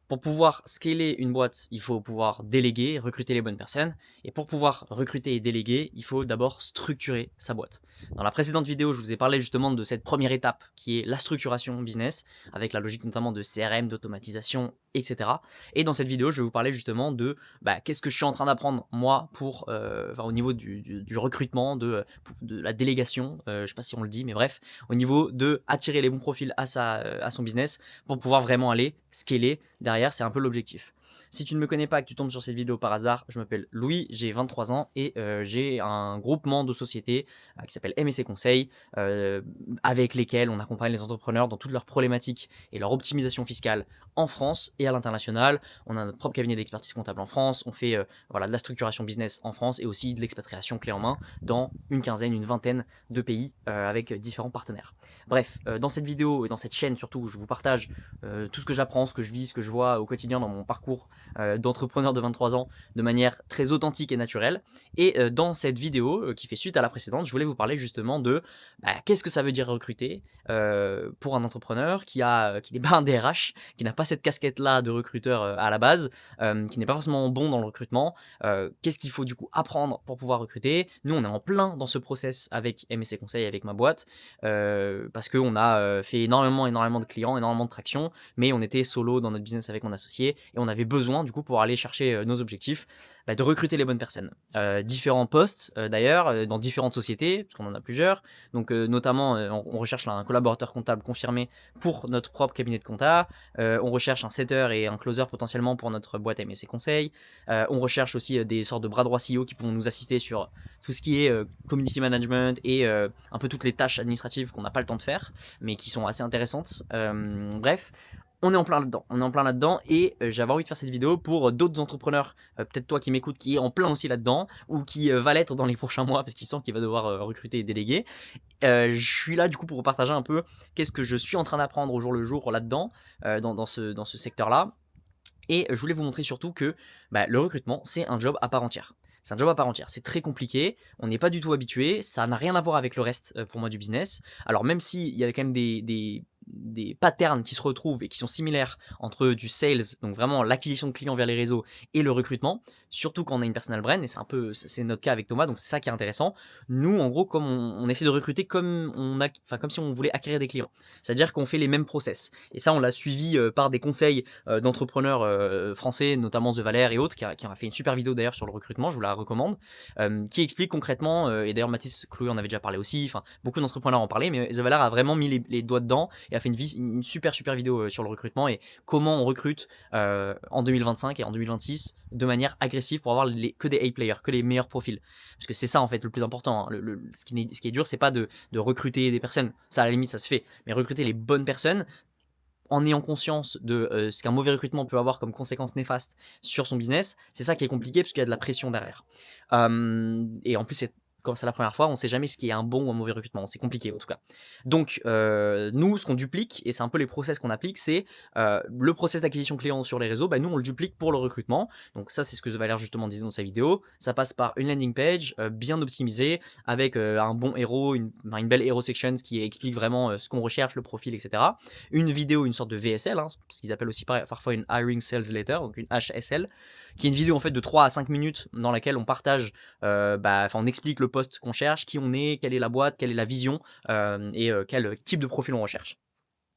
Pour pouvoir scaler une boîte, il faut pouvoir déléguer, recruter les bonnes personnes. Et pour pouvoir recruter et déléguer, il faut d'abord structurer sa boîte. Dans la précédente vidéo, je vous ai parlé justement de cette première étape qui est la structuration business, avec la logique notamment de CRM, d'automatisation, etc. Et dans cette vidéo, je vais vous parler justement de qu'est-ce que je suis en train d'apprendre moi pour, au niveau du recrutement, de la délégation, je sais pas si on le dit, mais bref, au niveau de attirer les bons profils à son business pour pouvoir vraiment aller scaler derrière, c'est un peu l'objectif. Si tu ne me connais pas, que tu tombes sur cette vidéo par hasard, je m'appelle Louis, j'ai 23 ans et j'ai un groupement de sociétés qui s'appelle MSC Conseil, avec lesquels on accompagne les entrepreneurs dans toutes leurs problématiques et leur optimisation fiscale en France et à l'international. On a notre propre cabinet d'expertise comptable en France, on fait de la structuration business en France et aussi de l'expatriation clé en main dans une quinzaine, une vingtaine de pays avec différents partenaires. Bref, dans cette vidéo et dans cette chaîne surtout, je vous partage tout ce que j'apprends, ce que je vis, ce que je vois au quotidien dans mon parcours d'entrepreneur de 23 ans de manière très authentique et naturelle. Et dans cette vidéo qui fait suite à la précédente, je voulais vous parler justement de qu'est-ce que ça veut dire recruter pour un entrepreneur qui n'est pas un DRH, qui n'a pas cette casquette-là de recruteur à la base, qui n'est pas forcément bon dans le recrutement. Qu'est-ce qu'il faut du coup apprendre pour pouvoir recruter? Nous, on est en plein dans ce process avec MSC Conseil, avec ma boîte, parce qu'on a fait énormément de clients, énormément de traction, mais on était solo dans notre business avec mon associé et on avait besoin du coup pour aller chercher nos objectifs de recruter les bonnes personnes. Différents postes d'ailleurs dans différentes sociétés, parce qu'on en a plusieurs. Donc notamment on recherche là, un collaborateur comptable confirmé pour notre propre cabinet de compta. On recherche un setter et un closer potentiellement pour notre boîte MSC Conseil. On recherche aussi des sortes de bras droits CEO qui pourront nous assister sur tout ce qui est community management et un peu toutes les tâches administratives qu'on n'a pas le temps de faire, mais qui sont assez intéressantes. Bref, on est en plein là-dedans. On est en plein là-dedans et j'avais envie de faire cette vidéo pour d'autres entrepreneurs, peut-être toi qui m'écoutes, qui est en plein aussi là-dedans ou qui va l'être dans les prochains mois parce qu'il sent qu'il va devoir recruter et déléguer. Je suis là du coup pour vous partager un peu qu'est-ce que je suis en train d'apprendre au jour le jour là-dedans, dans ce secteur-là. Et je voulais vous montrer surtout que le recrutement, c'est un job à part entière. C'est un job à part entière, c'est très compliqué, on n'est pas du tout habitué, ça n'a rien à voir avec le reste pour moi du business. Alors même s'il y a quand même des patterns qui se retrouvent et qui sont similaires entre du sales, donc vraiment l'acquisition de clients vers les réseaux, et le recrutement, surtout quand on a une personal brand, et c'est notre cas avec Thomas, donc c'est ça qui est intéressant. Nous, en gros, comme on essaie de recruter comme si on voulait acquérir des clients. C'est-à-dire qu'on fait les mêmes process. Et ça, on l'a suivi par des conseils d'entrepreneurs français, notamment The Valère et autres, qui a fait une super vidéo d'ailleurs sur le recrutement, je vous la recommande, qui explique concrètement, et d'ailleurs Mathis Chloé en avait déjà parlé aussi, enfin beaucoup d'entrepreneurs en parlaient, mais The Valère a vraiment mis les doigts dedans et a fait une super vidéo sur le recrutement et comment on recrute en 2025 et en 2026 de manière agressive pour avoir que des A-players, que les meilleurs profils. Parce que c'est ça en fait le plus important. Hein. Ce qui est dur, c'est pas de recruter des personnes, ça à la limite ça se fait, mais recruter les bonnes personnes en ayant conscience de ce qu'un mauvais recrutement peut avoir comme conséquence néfaste sur son business, c'est ça qui est compliqué parce qu'il y a de la pression derrière. Et en plus, comme c'est la première fois, on ne sait jamais ce qui est un bon ou un mauvais recrutement. C'est compliqué en tout cas. Donc, nous, ce qu'on duplique, et c'est un peu les process qu'on applique, c'est le process d'acquisition client sur les réseaux. Nous, on le duplique pour le recrutement. Donc, ça, c'est ce que Valère justement disait dans sa vidéo. Ça passe par une landing page bien optimisée avec un bon héros, une belle hero section qui explique vraiment ce qu'on recherche, le profil, etc. Une vidéo, une sorte de VSL, ce qu'ils appellent aussi parfois une Hiring Sales Letter, donc une HSL, qui est une vidéo en fait de 3 à 5 minutes dans laquelle on partage, on explique le poste qu'on cherche, qui on est, quelle est la boîte, quelle est la vision et quel type de profil on recherche.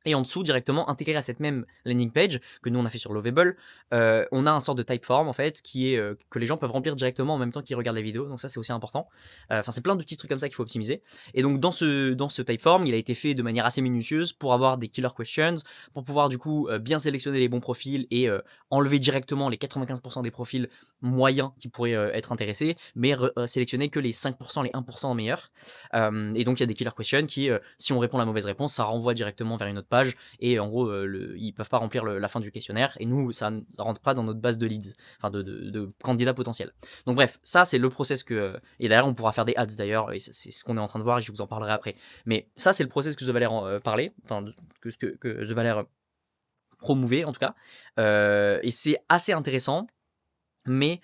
Et en dessous, directement intégré à cette même landing page que nous on a fait sur Lovable, on a un sort de typeform en fait qui est que les gens peuvent remplir directement en même temps qu'ils regardent la vidéo. Donc ça c'est aussi important. C'est plein de petits trucs comme ça qu'il faut optimiser. Et donc dans ce typeform, il a été fait de manière assez minutieuse pour avoir des killer questions, pour pouvoir du coup bien sélectionner les bons profils et enlever directement les 95% des profils moyens qui pourraient être intéressés, mais sélectionner que les 5%, les 1% meilleurs. Et donc il y a des killer questions qui, si on répond la mauvaise réponse, ça renvoie directement vers une autre page et en gros ils peuvent pas remplir la fin du questionnaire et nous ça ne rentre pas dans notre base de leads, enfin de candidats potentiels. Donc bref, ça c'est le process et d'ailleurs on pourra faire des ads d'ailleurs et c'est ce qu'on est en train de voir et je vous en parlerai après. Mais ça c'est le process que The Valère parlait, enfin que The Valère promouvait en tout cas, et c'est assez intéressant, mais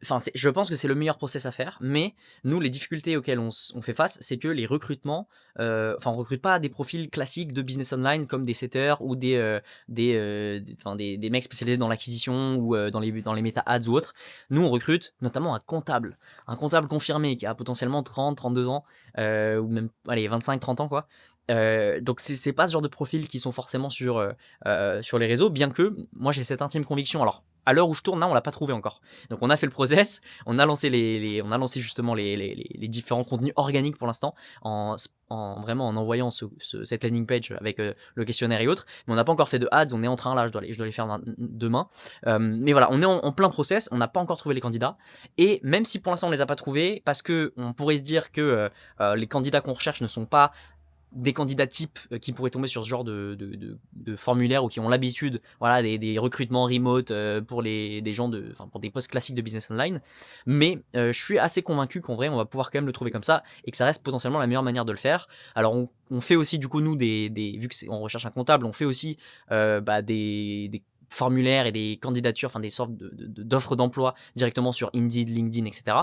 Enfin, je pense que c'est le meilleur process à faire, mais nous, les difficultés auxquelles on fait face, c'est que les recrutements, enfin, on recrute pas des profils classiques de business online comme des setters ou des mecs spécialisés dans l'acquisition ou dans les méta ads ou autres. Nous, on recrute notamment un comptable confirmé qui a potentiellement 30, 32 ans, ou même, allez, 25, 30 ans, quoi. Donc c'est pas ce genre de profil qui sont forcément sur les réseaux, bien que moi j'ai cette intime conviction. Alors à l'heure où je tourne là, on l'a pas trouvé encore. Donc on a fait le process, on a lancé on a lancé justement les différents contenus organiques pour l'instant, vraiment en envoyant cette landing page avec le questionnaire et autres. Mais on n'a pas encore fait de ads, on est en train là, je dois les faire demain. Mais voilà, on est en plein process, on n'a pas encore trouvé les candidats. Et même si pour l'instant on les a pas trouvés, parce que on pourrait se dire que les candidats qu'on recherche ne sont pas des candidats types qui pourraient tomber sur ce genre de formulaire ou qui ont l'habitude, voilà, des recrutements remote pour des gens pour des postes classiques de business online. Mais je suis assez convaincu qu'en vrai, on va pouvoir quand même le trouver comme ça et que ça reste potentiellement la meilleure manière de le faire. Alors, on fait aussi, du coup, nous, vu qu'on recherche un comptable, on fait aussi des formulaires et des candidatures, enfin des sortes d'offres d'emploi directement sur Indeed, LinkedIn, etc.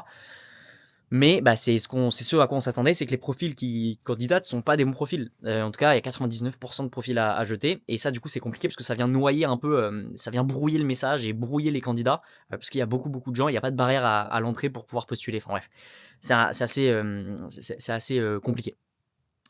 Mais bah, c'est ce à quoi on s'attendait, c'est que les profils qui candidatent sont pas des bons profils. En tout cas, il y a 99% de profils à jeter, et ça, du coup, c'est compliqué parce que ça vient noyer un peu, ça vient brouiller le message et brouiller les candidats, parce qu'il y a beaucoup de gens, il n'y a pas de barrière à l'entrée pour pouvoir postuler. Enfin bref, c'est assez compliqué.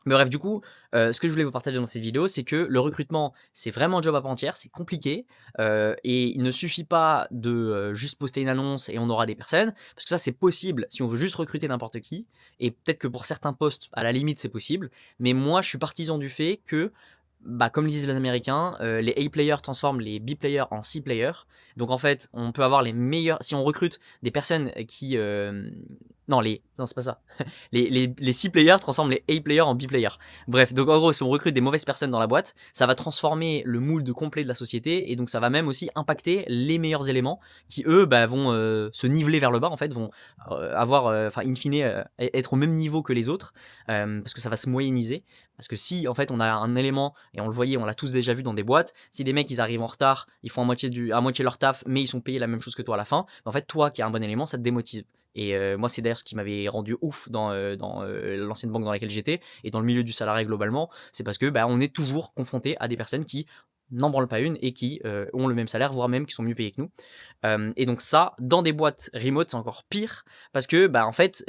Mais bref, du coup, ce que je voulais vous partager dans cette vidéo, c'est que le recrutement, c'est vraiment un job à part entière, c'est compliqué, et il ne suffit pas de juste poster une annonce et on aura des personnes, parce que ça, c'est possible si on veut juste recruter n'importe qui, et peut-être que pour certains postes, à la limite, c'est possible, mais moi, je suis partisan du fait que, bah, comme le disent les Américains, les A-players transforment les B-players en C-players. Donc en fait, on peut avoir les meilleurs. Si on recrute des personnes qui. Non, c'est pas ça. Les C-players transforment les A-players en B-players. Bref, donc en gros, si on recrute des mauvaises personnes dans la boîte, ça va transformer le mood complet de la société et donc ça va même aussi impacter les meilleurs éléments qui, eux, bah, vont se niveler vers le bas, en fait, vont avoir, enfin, in fine, être au même niveau que les autres, parce que ça va se moyenniser. Parce que si, en fait, on a un élément, et on le voyait, on l'a tous déjà vu dans des boîtes, si des mecs, ils arrivent en retard, ils font à moitié leur taf, mais ils sont payés la même chose que toi à la fin, en fait, toi qui as un bon élément, ça te démotive. Et moi, c'est d'ailleurs ce qui m'avait rendu ouf dans l'ancienne banque dans laquelle j'étais, et dans le milieu du salarié globalement, c'est parce que bah, on est toujours confronté à des personnes qui n'en branlent pas une et qui ont le même salaire, voire même qui sont mieux payés que nous. Et donc ça, dans des boîtes remote, c'est encore pire parce que bah en fait,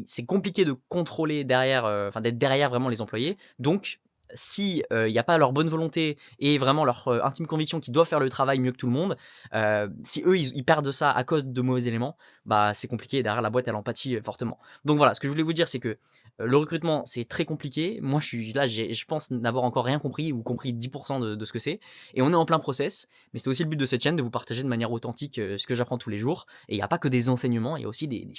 c'est compliqué de contrôler derrière, enfin d'être derrière vraiment les employés. Donc si il n'y a pas leur bonne volonté et vraiment leur intime conviction qu'ils doivent faire le travail mieux que tout le monde, si eux ils perdent ça à cause de mauvais éléments, bah c'est compliqué et derrière la boîte elle en pâtit fortement. Donc voilà, ce que je voulais vous dire c'est que le recrutement c'est très compliqué. Moi je suis là, je pense n'avoir encore rien compris ou compris 10% de ce que c'est, et on est en plein process. Mais c'est aussi le but de cette chaîne, de vous partager de manière authentique ce que j'apprends tous les jours. Et il n'y a pas que des enseignements, il y a aussi des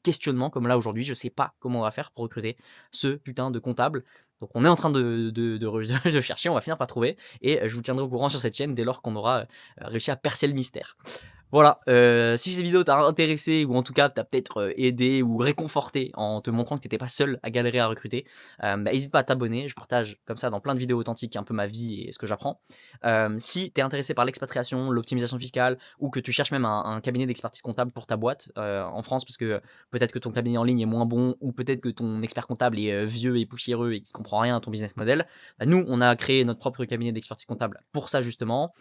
questionnements, comme là aujourd'hui, je sais pas comment on va faire pour recruter ce putain de comptable. Donc on est en train de chercher, on va finir par trouver, et je vous tiendrai au courant sur cette chaîne dès lors qu'on aura réussi à percer le mystère. Voilà, si cette vidéo t'a intéressé ou en tout cas t'a peut-être aidé ou réconforté en te montrant que t'étais pas seul à galérer à recruter, bah, hésite pas à t'abonner. Je partage comme ça dans plein de vidéos authentiques un peu ma vie et ce que j'apprends. Si t'es intéressé par l'expatriation, l'optimisation fiscale, ou que tu cherches même un cabinet d'expertise comptable pour ta boîte en France, parce que peut-être que ton cabinet en ligne est moins bon, ou peut-être que ton expert comptable est vieux et poussiéreux et qui comprend rien à ton business model, bah, nous on a créé notre propre cabinet d'expertise comptable pour ça justement.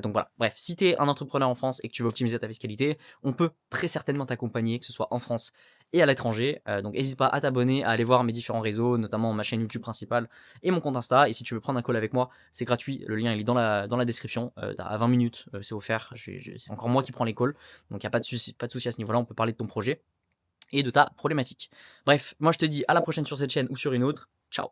Donc voilà, bref, si tu es un entrepreneur en France et que tu veux optimiser ta fiscalité, on peut très certainement t'accompagner, que ce soit en France et à l'étranger. Donc n'hésite pas à t'abonner, à aller voir mes différents réseaux, notamment ma chaîne YouTube principale et mon compte Insta. Et si tu veux prendre un call avec moi, c'est gratuit, le lien il est dans la description. À 20 minutes, c'est offert. C'est encore moi qui prends les calls, donc il n'y a pas de souci à ce niveau-là, on peut parler de ton projet et de ta problématique. Bref, moi je te dis à la prochaine sur cette chaîne ou sur une autre. Ciao.